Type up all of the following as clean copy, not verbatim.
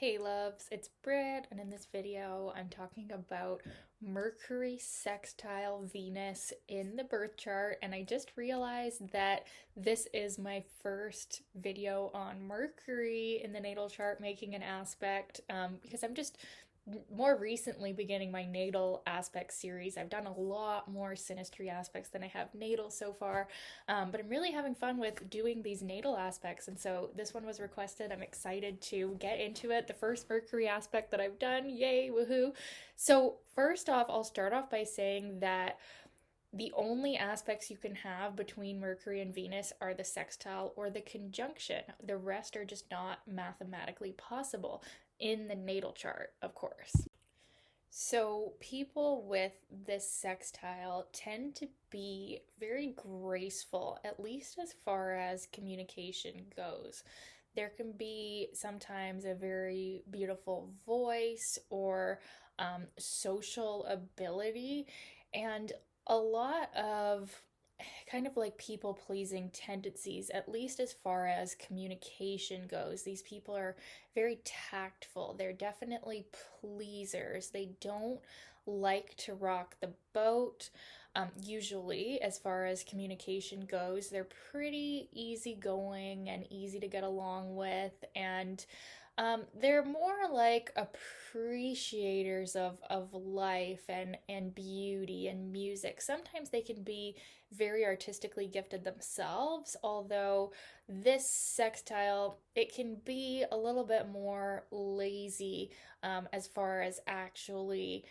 Hey loves, it's Britt, and in this video I'm talking about Mercury sextile Venus in the birth chart, and I just realized that this is my first video on Mercury in the natal chart making an aspect because I'm just more recently beginning my natal aspect series. I've done a lot more synastry aspects than I have natal so far, but I'm really having fun with doing these natal aspects, and so this one was requested. I'm excited to get into it. The first Mercury aspect that I've done, yay, woohoo! So first off, I'll start off by saying that the only aspects you can have between Mercury and Venus are the sextile or the conjunction. The rest are just not mathematically possible in the natal chart, of course. So, people with this sextile tend to be very graceful, at least as far as communication goes. There can be sometimes a very beautiful voice or social ability, and a lot of kind of like people pleasing tendencies, at least as far as communication goes. These people are very tactful. They're definitely pleasers. They don't like to rock the boat. Usually, as far as communication goes, they're pretty easygoing and easy to get along with, and they're more like appreciators of life and beauty and music. Sometimes they can be very artistically gifted themselves, although this sextile, it can be a little bit more lazy as far as actually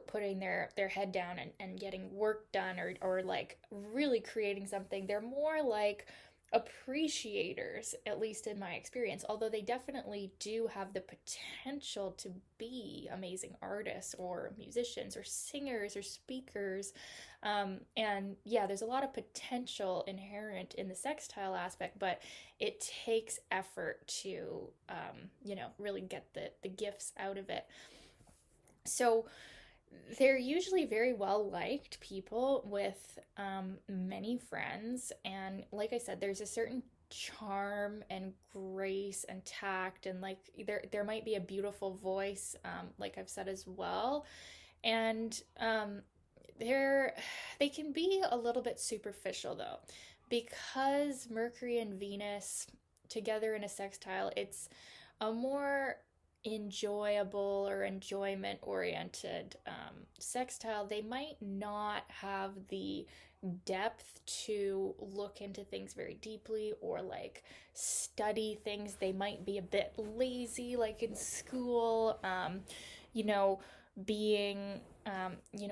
putting their head down and getting work done or like really creating something. They're more like appreciators, at least in my experience, although they definitely do have the potential to be amazing artists or musicians or singers or speakers. And yeah, there's a lot of potential inherent in the sextile aspect, but it takes effort to, really get the gifts out of it. So, they're usually very well liked people with many friends. And like I said, there's a certain charm and grace and tact, and like there might be a beautiful voice, like I've said as well. And they're they can be a little bit superficial though, because Mercury and Venus together in a sextile, it's a more enjoyable or enjoyment oriented sextile. They might not have the depth to look into things very deeply or like study things. They might be a bit lazy, like in school, you know, being,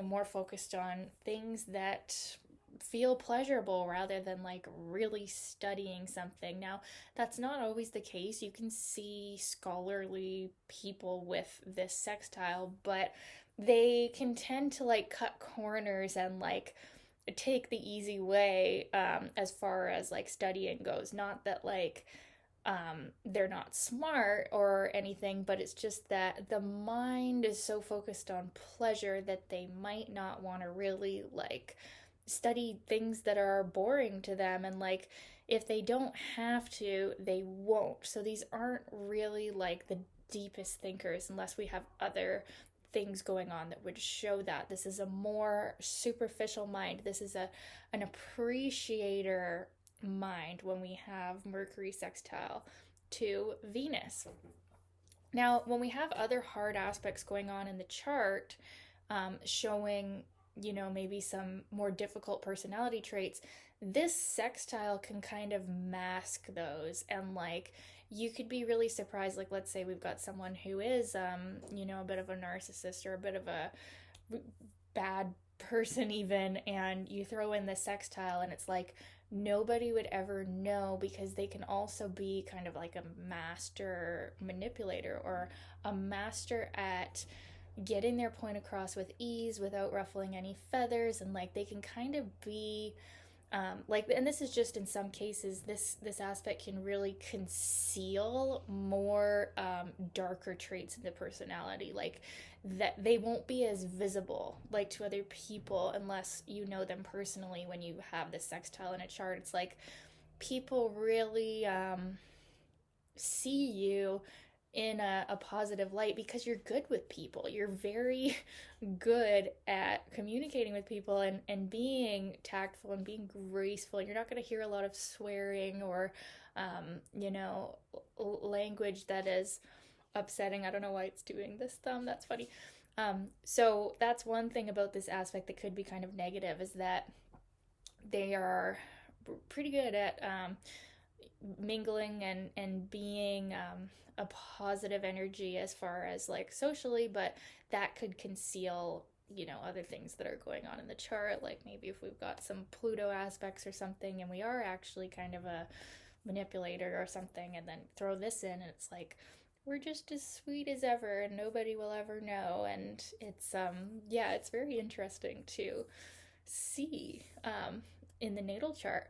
more focused on things that feel pleasurable rather than like really studying something. Now, that's not always the case. You can see scholarly people with this sextile, but they can tend to like cut corners and like take the easy way as far as like studying goes. Not that like they're not smart or anything, but it's just that the mind is so focused on pleasure that they might not want to really like study things that are boring to them, and like if they don't have to, they won't. So these aren't really like the deepest thinkers unless we have other things going on that would show that this is a more superficial mind. This is an appreciator mind when we have Mercury sextile to Venus. Now, when we have other hard aspects going on in the chart, showing, maybe some more difficult personality traits, this sextile can kind of mask those. And like, you could be really surprised. Like, let's say we've got someone who is, a bit of a narcissist or a bit of a bad person, even, and you throw in the sextile, and it's like, nobody would ever know because they can also be kind of like a master manipulator or a master at getting their point across with ease without ruffling any feathers, and like they can kind of be and this is just in some cases, this aspect can really conceal more darker traits in the personality, like that they won't be as visible like to other people unless you know them personally. When you have this sextile in a chart, it's like people really see you in a positive light because you're good with people. You're very good at communicating with people and being tactful and being graceful. You're not going to hear a lot of swearing or, you know, language that is upsetting. I don't know why it's doing this thumb. That's funny. So that's one thing about this aspect that could be kind of negative is that they are pretty good at mingling and being a positive energy as far as like socially, but that could conceal, you know, other things that are going on in the chart, like maybe if we've got some Pluto aspects or something and we are actually kind of a manipulator or something, and then throw this in and it's like we're just as sweet as ever and nobody will ever know. And it's yeah, it's very interesting to see in the natal chart.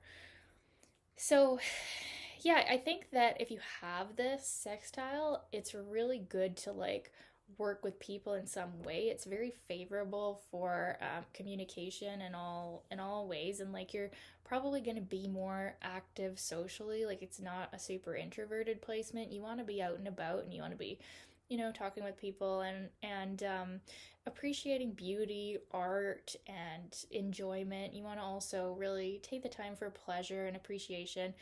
So yeah, I think that if you have this sextile, it's really good to like work with people in some way. It's very favorable for communication in all ways, and like you're probably going to be more active socially. Like it's not a super introverted placement. You want to be out and about, and you want to be, you know, talking with people and appreciating beauty, art, and enjoyment. You want to also really take the time for pleasure and appreciation.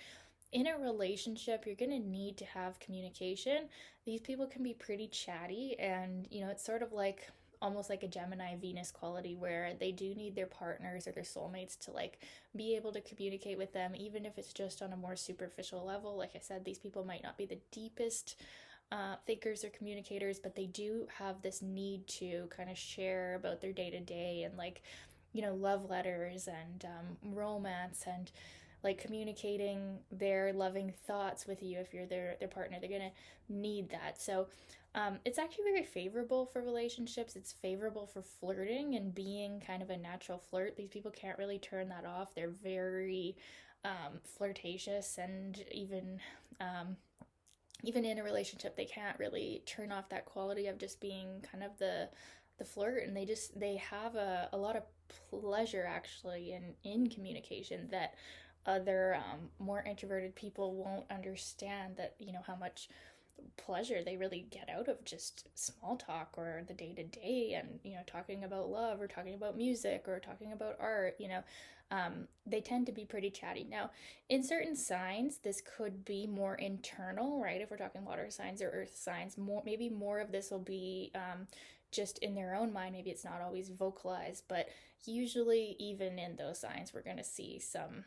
In a relationship, you're going to need to have communication. These people can be pretty chatty, and you know, it's sort of like almost like a Gemini Venus quality where they do need their partners or their soulmates to like be able to communicate with them, even if it's just on a more superficial level. Like I said, these people might not be the deepest thinkers or communicators, but they do have this need to kind of share about their day to day and like, you know, love letters and romance and like communicating their loving thoughts with you. If you're their partner, they're gonna need that. So it's actually very favorable for relationships. It's favorable for flirting and being kind of a natural flirt. These people can't really turn that off. They're very flirtatious, and even in a relationship, they can't really turn off that quality of just being kind of the flirt. And they have a lot of pleasure actually in communication that other more introverted people won't understand, that you know how much pleasure they really get out of just small talk or the day to day, and you know, talking about love or talking about music or talking about art. You know, they tend to be pretty chatty. Now, in certain signs, this could be more internal, right? If we're talking water signs or earth signs, maybe more of this will be just in their own mind. Maybe it's not always vocalized, but usually, even in those signs, we're going to see some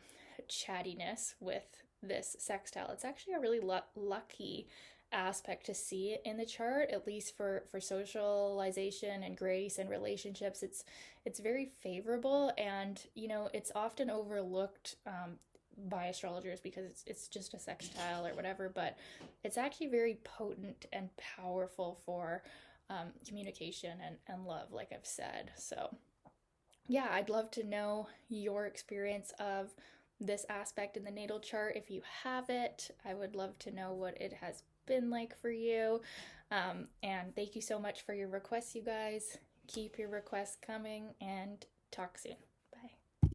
chattiness with this sextile. It's actually a really lucky aspect to see it in the chart, at least for socialization and grace and relationships. It's very favorable, and you know, it's often overlooked by astrologers because it's just a sextile or whatever, but it's actually very potent and powerful for communication and love, like I've said. So yeah, I'd love to know your experience of this aspect in the natal chart. If you have it, I would love to know what it has been like for you. And thank you so much for your requests, you guys. Keep your requests coming, and talk soon.